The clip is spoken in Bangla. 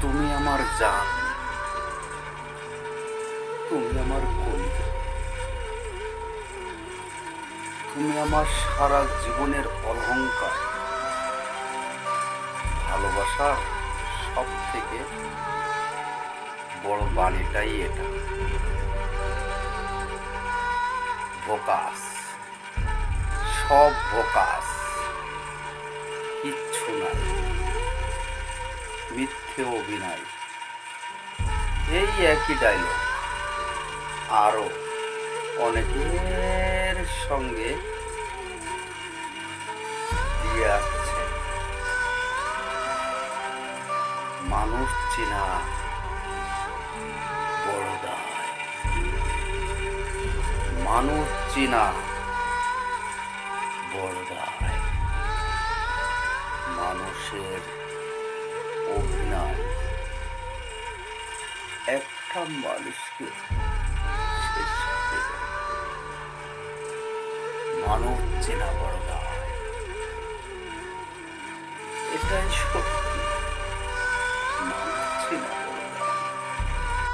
তুমি আমার জান, তুমি আমার কলিজা, তুমি আমার সারা জীবনের অলংকার। ভালোবাসার সব থেকে বড় বাণীটাই এটা। ভোকাস, সব ভোকাস, কিচ্ছু নাই, মিথ্যে অভিনয়। এই একই ডায়লগ আরো অনেকের সঙ্গে দিয়ে আসছে। মানুষ চেনা বড় দায়, মানুষ চেনা বড় দায়। মানুষের অভিনয় একটা মানুষকে শেষ করে দেয়। মানুষ চেনা বড় দায়, এটাই সত্য।